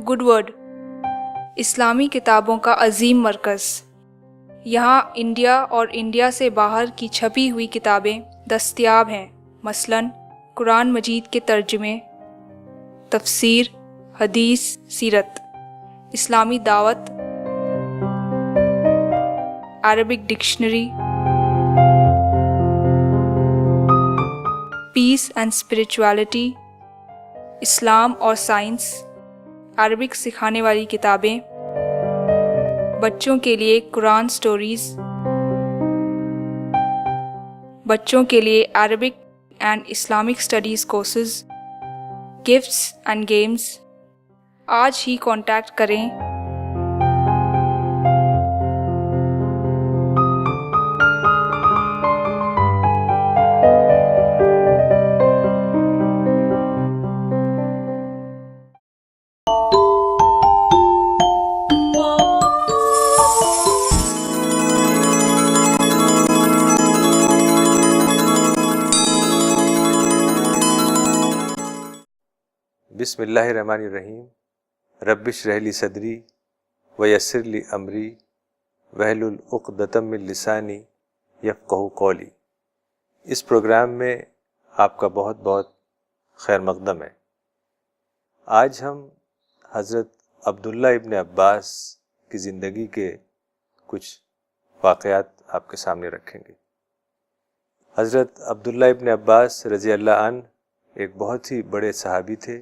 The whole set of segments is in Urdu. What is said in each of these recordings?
گڈ ورڈ اسلامی کتابوں کا عظیم مرکز۔ یہاں انڈیا اور انڈیا سے باہر کی چھپی ہوئی کتابیں دستیاب ہیں، مثلاً قرآن مجید کے ترجمے، تفسیر، حدیث، سیرت، اسلامی دعوت، Arabic dictionary, peace and spirituality, اسلام اور سائنس، عربک سکھانے والی کتابیں، بچوں کے لیے قرآن سٹوریز، بچوں کے لیے Arabic and Islamic studies courses, gifts and games. آج ہی کانٹیکٹ کریں۔ بسم اللہ الرحمن الرحیم۔ رب اشرح لی صدری ویسر لی امری واحلل عقدۃ من لسانی یفقہوا قولی۔ اس پروگرام میں آپ کا بہت بہت خیر مقدم ہے۔ آج ہم حضرت عبداللہ ابن عباس کی زندگی کے کچھ واقعات آپ کے سامنے رکھیں گے۔ حضرت عبداللہ ابن عباس رضی اللہ عنہ ایک بہت ہی بڑے صحابی تھے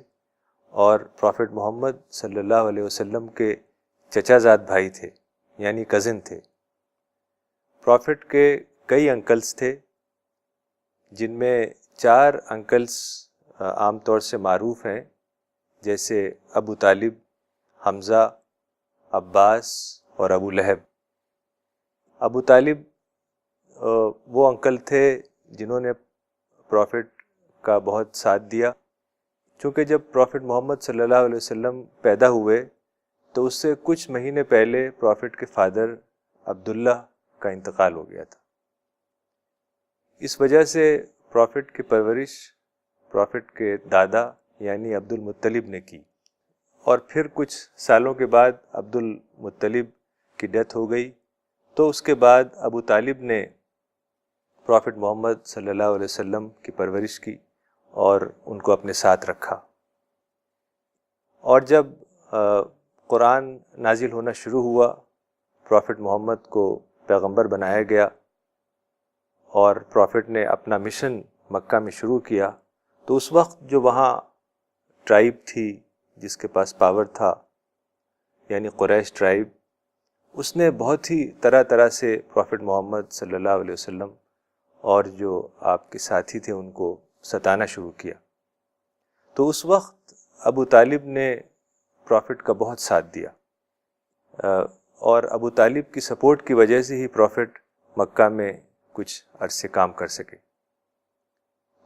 اور پروفٹ محمد صلی اللہ علیہ وسلم کے چچا زاد بھائی تھے، یعنی کزن تھے۔ پروفٹ کے کئی انکلز تھے، جن میں 4 انکلز عام طور سے معروف ہیں، جیسے ابو طالب، حمزہ، عباس اور ابو لہب۔ ابو طالب وہ انکل تھے جنہوں نے پروفٹ کا بہت ساتھ دیا، چونکہ جب پروفٹ محمد صلی اللہ علیہ وسلم پیدا ہوئے تو اس سے کچھ مہینے پہلے پروفٹ کے فادر عبداللہ کا انتقال ہو گیا تھا۔ اس وجہ سے پروفٹ کی پرورش پروفٹ کے دادا یعنی عبد المطلب نے کی، اور پھر کچھ سالوں کے بعد عبد المطلب کی ڈیتھ ہو گئی، تو اس کے بعد ابو طالب نے پروفٹ محمد صلی اللہ علیہ وسلم کی پرورش کی اور ان کو اپنے ساتھ رکھا۔ اور جب قرآن نازل ہونا شروع ہوا، پروفٹ محمد کو پیغمبر بنایا گیا اور پروفٹ نے اپنا مشن مکہ میں شروع کیا، تو اس وقت جو وہاں ٹرائب تھی جس کے پاس پاور تھا، یعنی قریش ٹرائب، اس نے بہت ہی طرح طرح سے پروفٹ محمد صلی اللہ علیہ وسلم اور جو آپ کے ساتھی تھے ان کو ستانا شروع کیا۔ تو اس وقت ابو طالب نے پروفٹ کا بہت ساتھ دیا، اور ابو طالب کی سپورٹ کی وجہ سے ہی پروفٹ مکہ میں کچھ عرصے کام کر سکے۔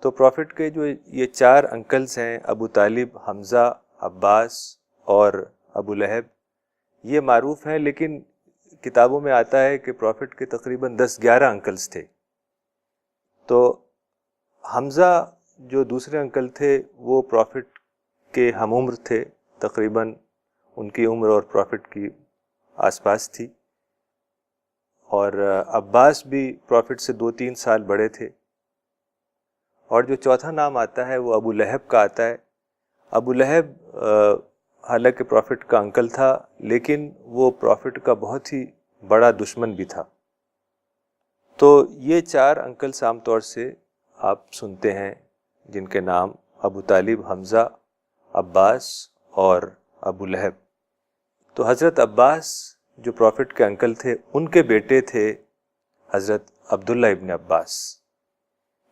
تو پروفٹ کے جو یہ 4 انکلز ہیں، ابو طالب، حمزہ، عباس اور ابو لہب، یہ معروف ہیں، لیکن کتابوں میں آتا ہے کہ پروفٹ کے تقریباً 10-11 انکلز تھے۔ تو حمزہ جو دوسرے انکل تھے وہ پروفٹ کے ہم عمر تھے، تقریباً ان کی عمر اور پروفٹ کی آس پاس تھی، اور عباس بھی پروفٹ سے 2-3 سال بڑے تھے۔ اور جو چوتھا نام آتا ہے وہ ابو لہب کا آتا ہے۔ ابو لہب حالانکہ پروفٹ کا انکل تھا، لیکن وہ پروفٹ کا بہت ہی بڑا دشمن بھی تھا۔ تو یہ 4 انکلز عام طور سے آپ سنتے ہیں جن کے نام ابو طالب، حمزہ، عباس اور ابو لہب۔ تو حضرت عباس جو پروفٹ کے انکل تھے، ان کے بیٹے تھے حضرت عبداللہ ابن عباس،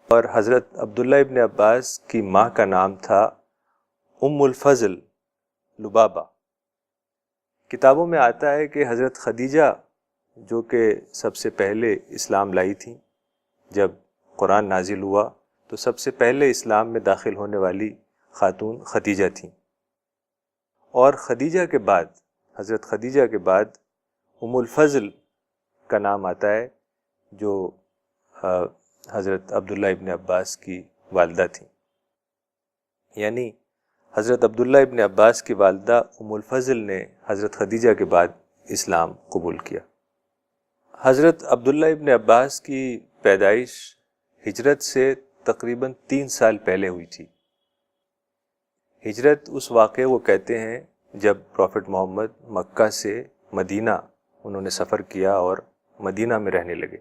اور حضرت عبداللہ ابن عباس کی ماں کا نام تھا ام الفضل لبابہ۔ کتابوں میں آتا ہے کہ حضرت خدیجہ جو کہ سب سے پہلے اسلام لائی تھیں، جب قرآن نازل ہوا تو سب سے پہلے اسلام میں داخل ہونے والی خاتون خدیجہ تھیں، اور خدیجہ کے بعد، حضرت خدیجہ کے بعد ام الفضل کا نام آتا ہے، جو حضرت عبداللہ ابن عباس کی والدہ تھیں۔ یعنی حضرت عبداللہ ابن عباس کی والدہ ام الفضل نے حضرت خدیجہ کے بعد اسلام قبول کیا۔ حضرت عبداللہ ابن عباس کی پیدائش ہجرت سے تقریباً 3 سال پہلے ہوئی تھی۔ ہجرت اس واقعے کو کہتے ہیں جب پروفٹ محمد مکہ سے مدینہ انہوں نے سفر کیا اور مدینہ میں رہنے لگے۔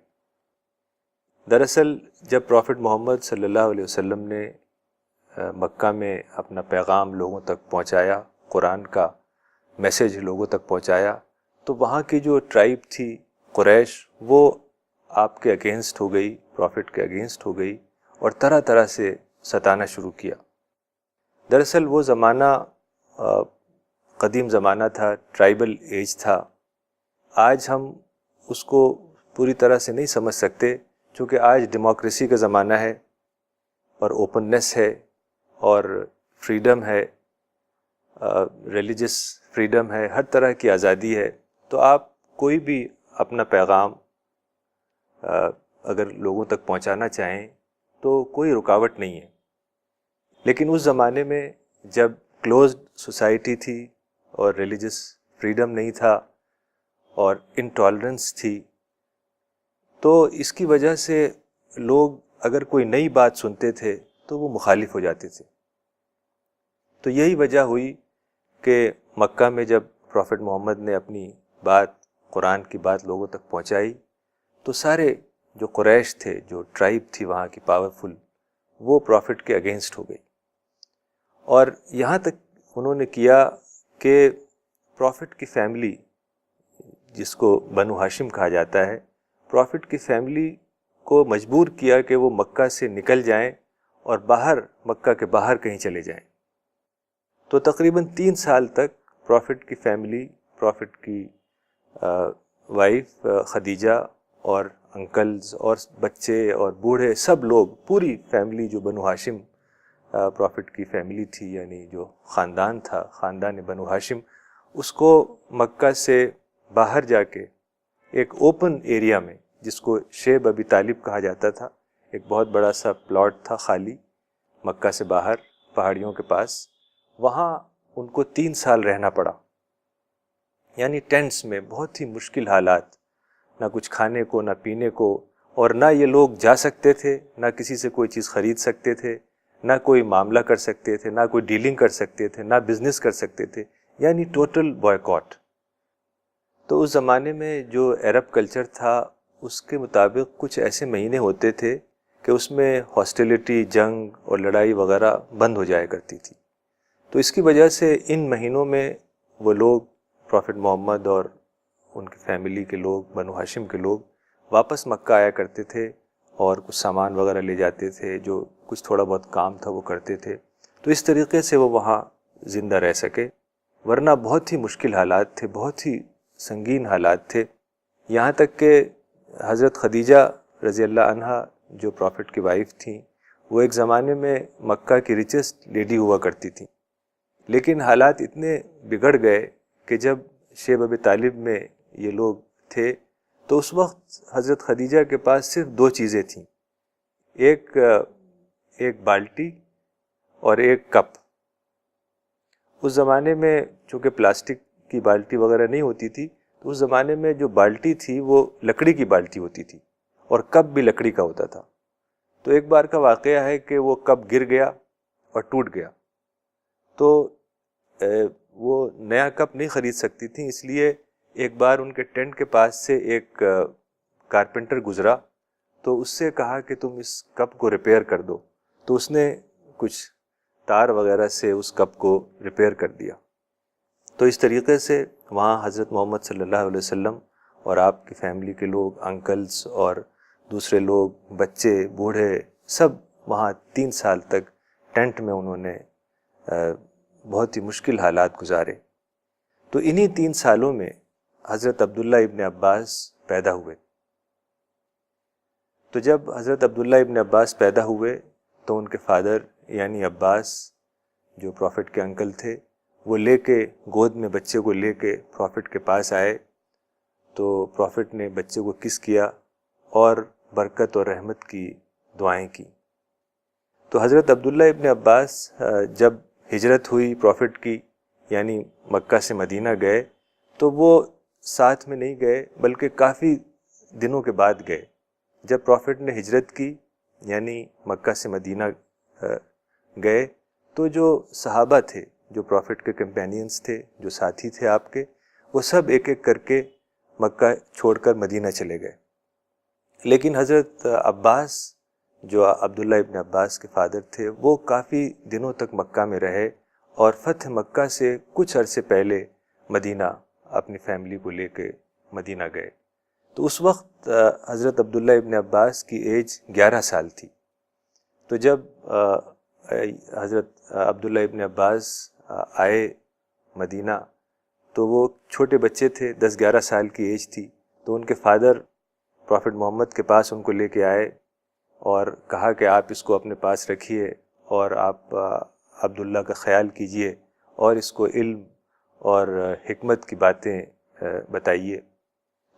دراصل جب پروفٹ محمد صلی اللہ علیہ وسلم نے مکہ میں اپنا پیغام لوگوں تک پہنچایا، قرآن کا میسج لوگوں تک پہنچایا، تو وہاں کی جو ٹرائب تھی قریش، وہ آپ کے اگینسٹ ہو گئی، پروفٹ کے اگینسٹ ہو گئی اور طرح طرح سے ستانا شروع کیا۔ دراصل وہ زمانہ قدیم زمانہ تھا، ٹرائبل ایج تھا۔ آج ہم اس کو پوری طرح سے نہیں سمجھ سکتے، چونکہ آج ڈیموکریسی کا زمانہ ہے اور اوپننس ہے اور فریڈم ہے، ریلیجس فریڈم ہے، ہر طرح کی آزادی ہے، تو آپ کوئی بھی اپنا پیغام اگر لوگوں تک پہنچانا چاہیں تو کوئی رکاوٹ نہیں ہے۔ لیکن اس زمانے میں جب کلوزڈ سوسائٹی تھی اور ریلیجس فریڈم نہیں تھا اور انٹالرنس تھی، تو اس کی وجہ سے لوگ اگر کوئی نئی بات سنتے تھے تو وہ مخالف ہو جاتے تھے۔ تو یہی وجہ ہوئی کہ مکہ میں جب پروفٹ محمد نے اپنی بات، قرآن کی بات لوگوں تک پہنچائی، تو سارے جو قریش تھے، جو ٹرائب تھی وہاں کی پاورفل، وہ پروفٹ کے اگینسٹ ہو گئی۔ اور یہاں تک انہوں نے کیا کہ پروفٹ کی فیملی، جس کو بنو ہاشم کہا جاتا ہے، پروفٹ کی فیملی کو مجبور کیا کہ وہ مکہ سے نکل جائیں اور باہر، مکہ کے باہر کہیں چلے جائیں۔ تو تقریباً 3 سال تک پروفٹ کی فیملی، پروفٹ کی وائف خدیجہ اور انکلز اور بچے اور بوڑھے، سب لوگ، پوری فیملی جو بنو ہاشم پروفٹ کی فیملی تھی، یعنی جو خاندان تھا، خاندان بنو ہاشم، اس کو مکہ سے باہر جا کے ایک اوپن ایریا میں، جس کو شیب ابی طالب کہا جاتا تھا، ایک بہت بڑا سا پلاٹ تھا خالی مکہ سے باہر پہاڑیوں کے پاس، وہاں ان کو 3 سال رہنا پڑا، یعنی ٹینٹس میں، بہت ہی مشکل حالات، نہ کچھ کھانے کو، نہ پینے کو، اور نہ یہ لوگ جا سکتے تھے، نہ کسی سے کوئی چیز خرید سکتے تھے، نہ کوئی معاملہ کر سکتے تھے، نہ کوئی ڈیلنگ کر سکتے تھے، نہ بزنس کر سکتے تھے، یعنی ٹوٹل بوائکاٹ۔ تو اس زمانے میں جو عرب کلچر تھا، اس کے مطابق کچھ ایسے مہینے ہوتے تھے کہ اس میں ہاسٹیلٹی، جنگ اور لڑائی وغیرہ بند ہو جایا کرتی تھی۔ تو اس کی وجہ سے ان مہینوں میں وہ لوگ، پروفٹ محمد اور ان کی فیملی کے لوگ، بنو ہاشم کے لوگ، واپس مکہ آیا کرتے تھے اور کچھ سامان وغیرہ لے جاتے تھے، جو کچھ تھوڑا بہت کام تھا وہ کرتے تھے۔ تو اس طریقے سے وہ وہاں زندہ رہ سکے، ورنہ بہت ہی مشکل حالات تھے، بہت ہی سنگین حالات تھے، یہاں تک کہ حضرت خدیجہ رضی اللہ عنہا جو پروفٹ کی وائف تھیں، وہ ایک زمانے میں مکہ کی ریچسٹ لیڈی ہوا کرتی تھیں، لیکن حالات اتنے بگڑ گئے کہ جب شیب ابی طالب میں یہ لوگ تھے تو اس وقت حضرت خدیجہ کے پاس صرف 2 چیزیں تھیں، ایک بالٹی اور ایک کپ۔ اس زمانے میں چونکہ پلاسٹک کی بالٹی وغیرہ نہیں ہوتی تھی، تو اس زمانے میں جو بالٹی تھی وہ لکڑی کی بالٹی ہوتی تھی اور کپ بھی لکڑی کا ہوتا تھا۔ تو ایک بار کا واقعہ ہے کہ وہ کپ گر گیا اور ٹوٹ گیا، تو وہ نیا کپ نہیں خرید سکتی تھیں، اس لیے ایک بار ان کے ٹینٹ کے پاس سے ایک کارپینٹر گزرا، تو اس سے کہا کہ تم اس کپ کو ریپیئر کر دو، تو اس نے کچھ تار وغیرہ سے اس کپ کو ریپیئر کر دیا۔ تو اس طریقے سے وہاں حضرت محمد صلی اللہ علیہ وسلم اور آپ کی فیملی کے لوگ، انکلز اور دوسرے لوگ، بچے، بوڑھے، سب وہاں 3 سال تک ٹینٹ میں انہوں نے بہت ہی مشکل حالات گزارے۔ تو انہی 3 سالوں میں حضرت عبداللہ ابن عباس پیدا ہوئے۔ تو جب حضرت عبداللہ ابن عباس پیدا ہوئے تو ان کے فادر یعنی عباس، جو پروفٹ کے انکل تھے، وہ لے کے، گود میں بچے کو لے کے پروفٹ کے پاس آئے، تو پروفٹ نے بچے کو کس کیا اور برکت اور رحمت کی دعائیں کی۔ تو حضرت عبداللہ ابن عباس جب ہجرت ہوئی پروفٹ کی، یعنی مکہ سے مدینہ گئے، تو وہ ساتھ میں نہیں گئے بلکہ کافی دنوں کے بعد گئے۔ جب پروفٹ نے ہجرت کی یعنی مکہ سے مدینہ گئے، تو جو صحابہ تھے، جو پروفٹ کے کمپینینز تھے، جو ساتھی تھے آپ کے، وہ سب ایک ایک کر کے مکہ چھوڑ کر مدینہ چلے گئے۔ لیکن حضرت عباس، جو عبداللہ ابن عباس کے فادر تھے، وہ کافی دنوں تک مکہ میں رہے اور فتح مکہ سے کچھ عرصے پہلے مدینہ اپنی فیملی کو لے کے مدینہ گئے۔ تو اس وقت حضرت عبداللہ ابن عباس کی ایج 11 سال تھی۔ تو جب حضرت عبداللہ ابن عباس آئے مدینہ تو وہ چھوٹے بچے تھے، 10-11 سال کی ایج تھی۔ تو ان کے فادر پروفٹ محمد کے پاس ان کو لے کے آئے اور کہا کہ آپ اس کو اپنے پاس رکھیے اور آپ عبداللہ کا خیال کیجئے اور اس کو علم اور حکمت کی باتیں بتائیے۔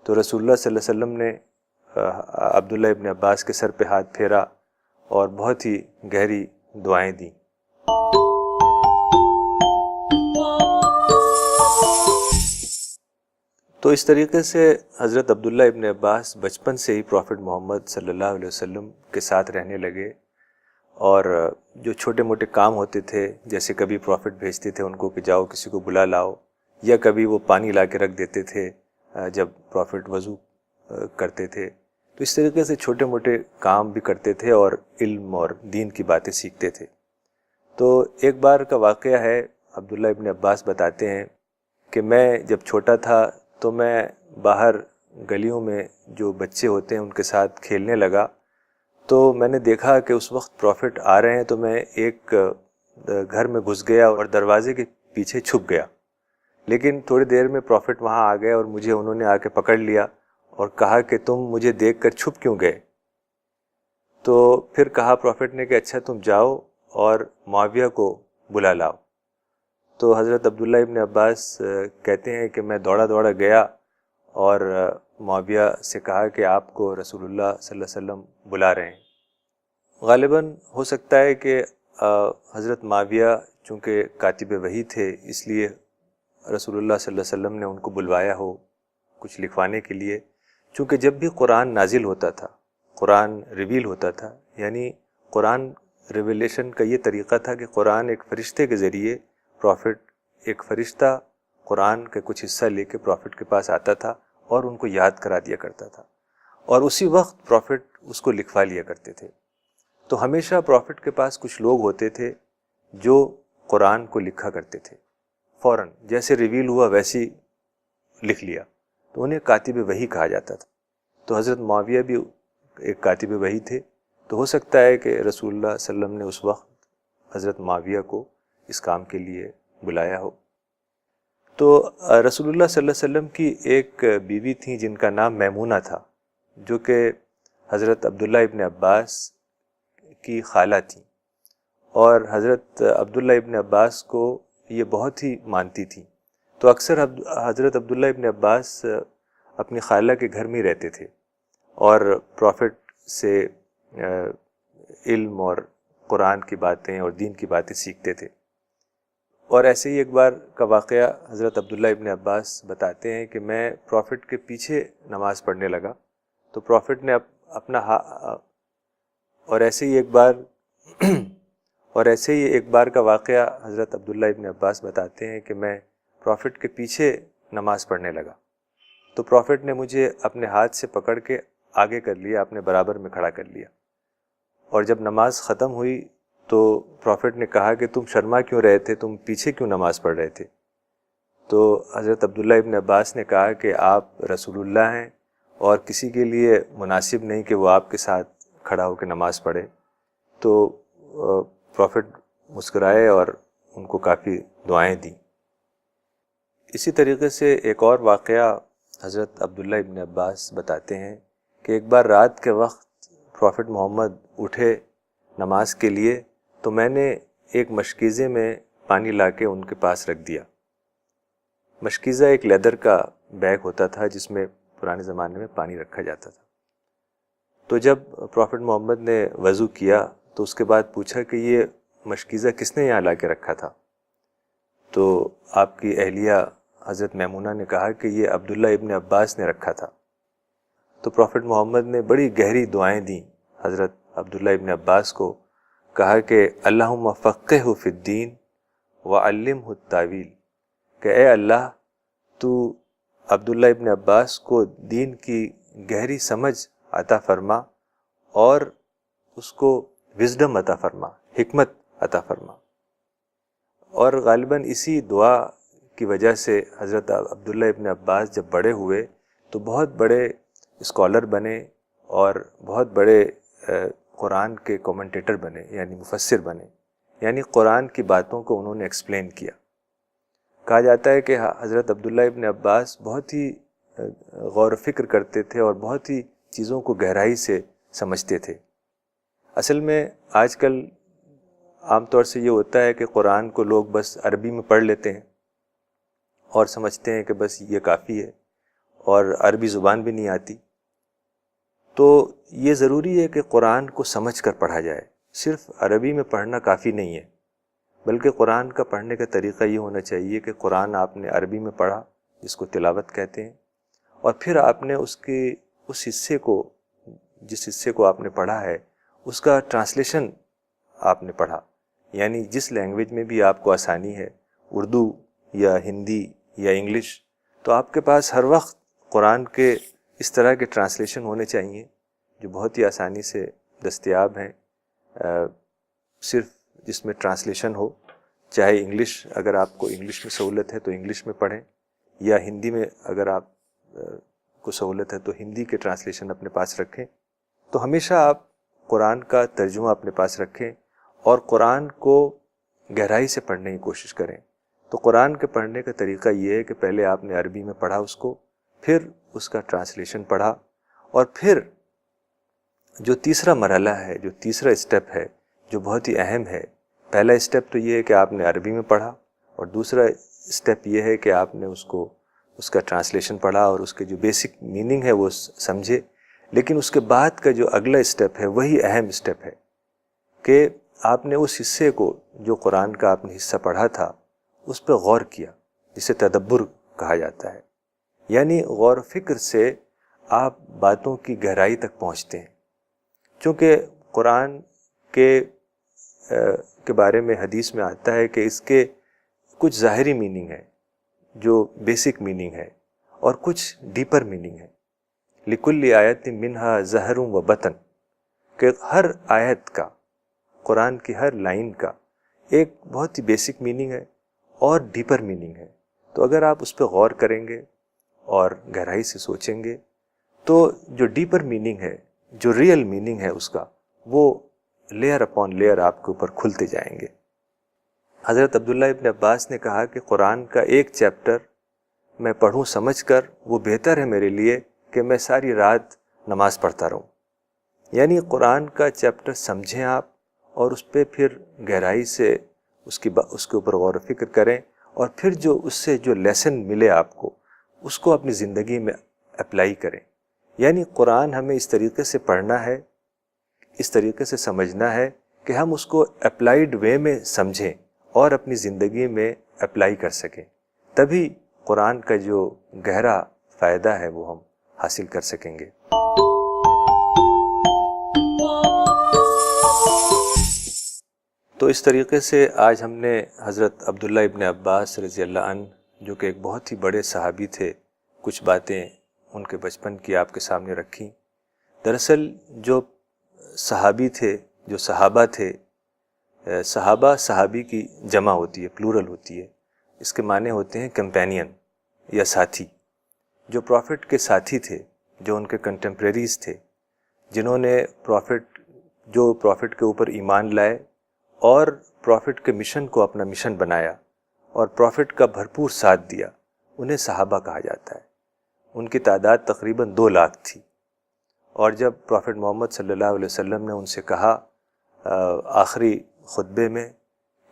تو رسول اللہ صلی اللہ علیہ وسلم نے عبداللہ ابن عباس کے سر پہ ہاتھ پھیرا اور بہت ہی گہری دعائیں دیں۔ تو اس طریقے سے حضرت عبداللہ ابن عباس بچپن سے ہی پروفٹ محمد صلی اللہ علیہ وسلم کے ساتھ رہنے لگے، اور جو چھوٹے موٹے کام ہوتے تھے، جیسے کبھی پروفٹ بھیجتے تھے ان کو کہ جاؤ کسی کو بلا لاؤ، یا کبھی وہ پانی لا کے رکھ دیتے تھے جب پروفٹ وضو کرتے تھے، تو اس طریقے سے چھوٹے موٹے کام بھی کرتے تھے اور علم اور دین کی باتیں سیکھتے تھے۔ تو ایک بار کا واقعہ ہے، عبداللہ ابن عباس بتاتے ہیں کہ میں جب چھوٹا تھا تو میں باہر گلیوں میں جو بچے ہوتے ہیں ان کے ساتھ کھیلنے لگا، تو میں نے دیکھا کہ اس وقت پروفٹ آ رہے ہیں، تو میں ایک گھر میں گھس گیا اور دروازے کے پیچھے چھپ گیا۔ لیکن تھوڑی دیر میں پروفٹ وہاں آ گئے اور مجھے انہوں نے آ کے پکڑ لیا اور کہا کہ تم مجھے دیکھ کر چھپ کیوں گئے؟ تو پھر کہا پروفٹ نے کہ اچھا تم جاؤ اور معاویہ کو بلا لاؤ۔ تو حضرت عبداللہ ابن عباس کہتے ہیں کہ میں دوڑا دوڑا گیا اور معاویہ سے کہا کہ آپ کو رسول اللہ صلی اللہ علیہ وسلم بلا رہے ہیں۔ غالباً ہو سکتا ہے کہ حضرت معاویہ چونکہ کاتب وحی تھے، اس لیے رسول اللہ صلی اللہ علیہ وسلم نے ان کو بلوایا ہو کچھ لکھوانے کے لیے، چونکہ جب بھی قرآن نازل ہوتا تھا، قرآن ریویل ہوتا تھا، یعنی قرآن ریویلیشن کا یہ طریقہ تھا کہ قرآن ایک فرشتے کے ذریعے پروفٹ، ایک فرشتہ قرآن کا کچھ حصہ لے کے پروفٹ کے پاس آتا تھا اور ان کو یاد کرا دیا کرتا تھا، اور اسی وقت پروفٹ اس کو لکھوا لیا کرتے تھے۔ تو ہمیشہ پروفٹ کے پاس کچھ لوگ ہوتے تھے جو قرآن کو لکھا کرتے تھے، فوراً جیسے ریویل ہوا ویسے لکھ لیا، تو انہیں کاتب وحی کہا جاتا تھا۔ تو حضرت معاویہ بھی ایک کاتب وحی تھے، تو ہو سکتا ہے کہ رسول اللہ صلی اللہ علیہ وسلم نے اس وقت حضرت معاویہ کو اس کام کے لیے بلایا ہو۔ تو رسول اللہ صلی اللہ علیہ وسلم کی ایک بیوی تھیں جن کا نام میمونہ تھا، جو کہ حضرت عبداللہ ابن عباس کی خالہ تھیں، اور حضرت عبداللہ ابن عباس کو یہ بہت ہی مانتی تھیں۔ تو اکثر حضرت عبداللہ ابن عباس اپنی خالہ کے گھر میں رہتے تھے اور پروفٹ سے علم اور قرآن کی باتیں اور دین کی باتیں سیکھتے تھے۔ اور ایسے ہی ایک بار کا واقعہ حضرت عبداللہ ابن عباس بتاتے ہیں کہ میں پروفٹ کے پیچھے نماز پڑھنے لگا، تو پروفٹ نے اپنا اور ایسے ہی ایک بار کا واقعہ حضرت عبداللہ ابن عباس بتاتے ہیں کہ میں پروفٹ کے پیچھے نماز پڑھنے لگا، تو پروفٹ نے مجھے اپنے ہاتھ سے پکڑ کے آگے کر لیا، اپنے برابر میں کھڑا کر لیا، اور جب نماز ختم ہوئی تو پروفٹ نے کہا کہ تم شرما کیوں رہے تھے، تم پیچھے کیوں نماز پڑھ رہے تھے؟ تو حضرت عبداللہ ابن عباس نے کہا کہ آپ رسول اللہ ہیں اور کسی کے لیے مناسب نہیں کہ وہ آپ کے ساتھ کھڑا ہو کے نماز پڑھے۔ تو پروفٹ مسکرائے اور ان کو کافی دعائیں دیں۔ اسی طریقے سے ایک اور واقعہ حضرت عبداللہ ابن عباس بتاتے ہیں کہ ایک بار رات کے وقت پروفٹ محمد اٹھے نماز کے لیے، تو میں نے ایک مشکیزے میں پانی لا کے ان کے پاس رکھ دیا۔ مشکیزہ ایک لیدر کا بیگ ہوتا تھا جس میں پرانے زمانے میں پانی رکھا جاتا تھا۔ تو جب پروفٹ محمد نے وضو کیا تو اس کے بعد پوچھا کہ یہ مشکیزہ کس نے یہاں لا کے رکھا تھا؟ تو آپ کی اہلیہ حضرت میمونہ نے کہا کہ یہ عبداللہ ابن عباس نے رکھا تھا. تو پروفٹ محمد نے بڑی گہری دعائیں دیں حضرت عبداللہ ابن عباس کو. کہا کہ اللہم فقہہ فی الدین وعلمہ التاویل، کہ اے اللہ تو عبداللہ ابن عباس کو دین کی گہری سمجھ عطا فرما اور اس کو وزڈم عطا فرما، حکمت عطا فرما. اور غالباً اسی دعا کی وجہ سے حضرت عبداللہ ابن عباس جب بڑے ہوئے تو بہت بڑے اسکالر بنے اور بہت بڑے قرآن کے کومنٹیٹر بنے، یعنی مفسر بنے، یعنی قرآن کی باتوں کو انہوں نے ایکسپلین کیا. کہا جاتا ہے کہ حضرت عبداللہ ابن عباس بہت ہی غور و فکر کرتے تھے اور بہت ہی چیزوں کو گہرائی سے سمجھتے تھے. اصل میں آج کل عام طور سے یہ ہوتا ہے کہ قرآن کو لوگ بس عربی میں پڑھ لیتے ہیں اور سمجھتے ہیں کہ بس یہ کافی ہے، اور عربی زبان بھی نہیں آتی. تو یہ ضروری ہے کہ قرآن کو سمجھ کر پڑھا جائے. صرف عربی میں پڑھنا کافی نہیں ہے، بلکہ قرآن کا پڑھنے کا طریقہ یہ ہونا چاہیے کہ قرآن آپ نے عربی میں پڑھا، جس کو تلاوت کہتے ہیں، اور پھر آپ نے اس حصے کو، جس حصے کو آپ نے پڑھا ہے اس کا ٹرانسلیشن آپ نے پڑھا. یعنی جس لینگویج میں بھی آپ کو آسانی ہے، اردو یا ہندی یا انگلش، تو آپ کے پاس ہر وقت قرآن کے اس طرح کے ٹرانسلیشن ہونے چاہیے جو بہت ہی آسانی سے دستیاب ہیں. صرف جس میں ٹرانسلیشن ہو، چاہے انگلش، اگر آپ کو انگلش میں سہولت ہے تو انگلش میں پڑھیں، یا ہندی میں اگر آپ کو سہولت ہے تو ہندی کے ٹرانسلیشن اپنے پاس رکھیں. تو ہمیشہ آپ قرآن کا ترجمہ اپنے پاس رکھیں اور قرآن کو گہرائی سے پڑھنے کی کوشش کریں. تو قرآن کے پڑھنے کا طریقہ یہ ہے کہ پہلے آپ نے عربی میں پڑھا اس کو، پھر اس کا ٹرانسلیشن پڑھا، اور پھر جو تیسرا مرحلہ ہے، جو تیسرا اسٹیپ ہے، جو بہت ہی اہم ہے. پہلا اسٹیپ تو یہ ہے کہ آپ نے عربی میں پڑھا، اور دوسرا اسٹیپ یہ ہے کہ آپ نے اس کا ٹرانسلیشن پڑھا اور اس کے جو بیسک میننگ ہے وہ سمجھے. لیکن اس کے بعد کا جو اگلا اسٹیپ ہے وہی اہم اسٹیپ ہے کہ آپ نے اس حصے کو، جو قرآن کا آپ نے حصہ پڑھا تھا، اس پہ غور کیا، جسے تدبر کہا جاتا ہے. یعنی غور و فکر سے آپ باتوں کی گہرائی تک پہنچتے ہیں. چونکہ قرآن کے بارے میں حدیث میں آتا ہے کہ اس کے کچھ ظاہری میننگ ہے جو بیسک میننگ ہے، اور کچھ ڈیپر میننگ ہے. لِكُلِّ آیَةٍ مِّنْهَا زَہْرٌ وَبَطَن، کہ ہر آیت کا، قرآن کی ہر لائن کا ایک بہت ہی بیسک میننگ ہے اور ڈیپر میننگ ہے. تو اگر آپ اس پہ غور کریں گے اور گہرائی سے سوچیں گے تو جو ڈیپر میننگ ہے، جو ریئل میننگ ہے اس کا، وہ لیئر اپون لیئر آپ کے اوپر کھلتے جائیں گے. حضرت عبداللہ ابن عباس نے کہا کہ قرآن کا ایک چیپٹر میں پڑھوں سمجھ کر، وہ بہتر ہے میرے لیے کہ میں ساری رات نماز پڑھتا رہوں. یعنی قرآن کا چیپٹر سمجھیں آپ، اور اس پہ پھر گہرائی سے اس کے اوپر غور و فکر کریں، اور پھر جو اس سے جو لیسن ملے آپ کو، اس کو اپنی زندگی میں اپلائی کریں. یعنی قرآن ہمیں اس طریقے سے پڑھنا ہے، اس طریقے سے سمجھنا ہے کہ ہم اس کو اپلائیڈ وے میں سمجھیں اور اپنی زندگی میں اپلائی کر سکیں. تبھی قرآن کا جو گہرا فائدہ ہے وہ ہم حاصل کر سکیں گے. تو اس طریقے سے آج ہم نے حضرت عبداللہ ابن عباس رضی اللہ عنہ، جو کہ ایک بہت ہی بڑے صحابی تھے، کچھ باتیں ان کے بچپن کی آپ کے سامنے رکھی. دراصل جو صحابی تھے، جو صحابہ تھے، صحابی کی جمع ہوتی ہے، پلورل ہوتی ہے. اس کے معنی ہوتے ہیں کمپینین یا ساتھی. جو پروفٹ کے ساتھی تھے، جو ان کے کنٹمپریریز تھے، جنہوں نے پروفٹ کے اوپر ایمان لائے اور پروفٹ کے مشن کو اپنا مشن بنایا اور پروفٹ کا بھرپور ساتھ دیا، انہیں صحابہ کہا جاتا ہے. ان کی تعداد تقریباً 2 لاکھ تھی. اور جب پروفٹ محمد صلی اللہ علیہ وسلم نے ان سے کہا آخری خطبے میں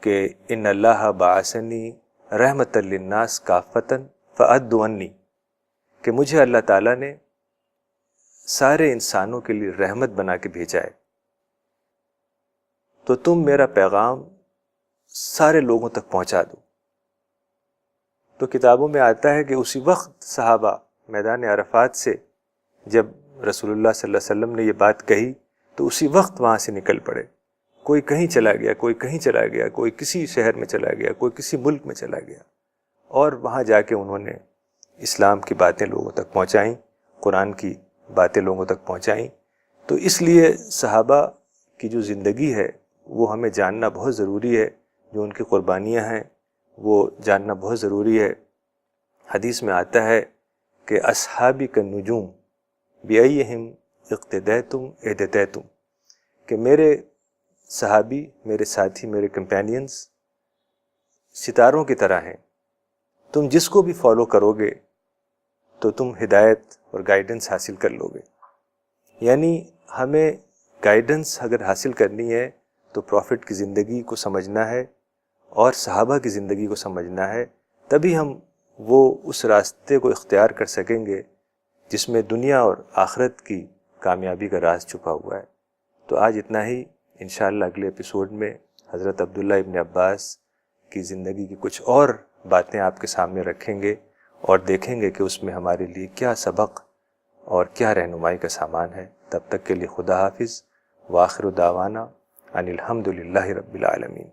کہ ان اللہ بعثنی رحمت للناس کافتن فعدوا عنی، کہ مجھے اللہ تعالیٰ نے سارے انسانوں کے لیے رحمت بنا کے بھیجا ہے، تو تم میرا پیغام سارے لوگوں تک پہنچا دو۔ تو کتابوں میں آتا ہے کہ اسی وقت صحابہ میدان عرفات سے جب رسول اللہ صلی اللہ علیہ وسلم نے یہ بات کہی تو اسی وقت وہاں سے نکل پڑے۔ کوئی کہیں چلا گیا، کوئی کہیں چلا گیا، کوئی کسی شہر میں چلا گیا، کوئی کسی ملک میں چلا گیا، اور وہاں جا کے انہوں نے اسلام کی باتیں لوگوں تک پہنچائیں، قرآن کی باتیں لوگوں تک پہنچائیں۔ تو اس لیے صحابہ کی جو زندگی ہے وہ ہمیں جاننا بہت ضروری ہے، جو ان کی قربانیاں ہیں وہ جاننا بہت ضروری ہے۔ حدیث میں آتا ہے کہ اصحابی کا نجوم بیئہم اقتدیتم اہتدیتم، کہ میرے صحابی، میرے ساتھی، میرے کمپینینز ستاروں کی طرح ہیں، تم جس کو بھی فالو کرو گے تو تم ہدایت اور گائیڈنس حاصل کر لو گے۔ یعنی ہمیں گائیڈنس اگر حاصل کرنی ہے تو پروفٹ کی زندگی کو سمجھنا ہے اور صحابہ کی زندگی کو سمجھنا ہے، تبھی ہم وہ اس راستے کو اختیار کر سکیں گے جس میں دنیا اور آخرت کی کامیابی کا راز چھپا ہوا ہے۔ تو آج اتنا ہی، انشاءاللہ اگلے ایپیسوڈ میں حضرت عبداللہ ابن عباس کی زندگی کی کچھ اور باتیں آپ کے سامنے رکھیں گے اور دیکھیں گے کہ اس میں ہمارے لیے کیا سبق اور کیا رہنمائی کا سامان ہے۔ تب تک کے لیے خدا حافظ، وآخر دعوانا ان الحمد للہ رب العالمین۔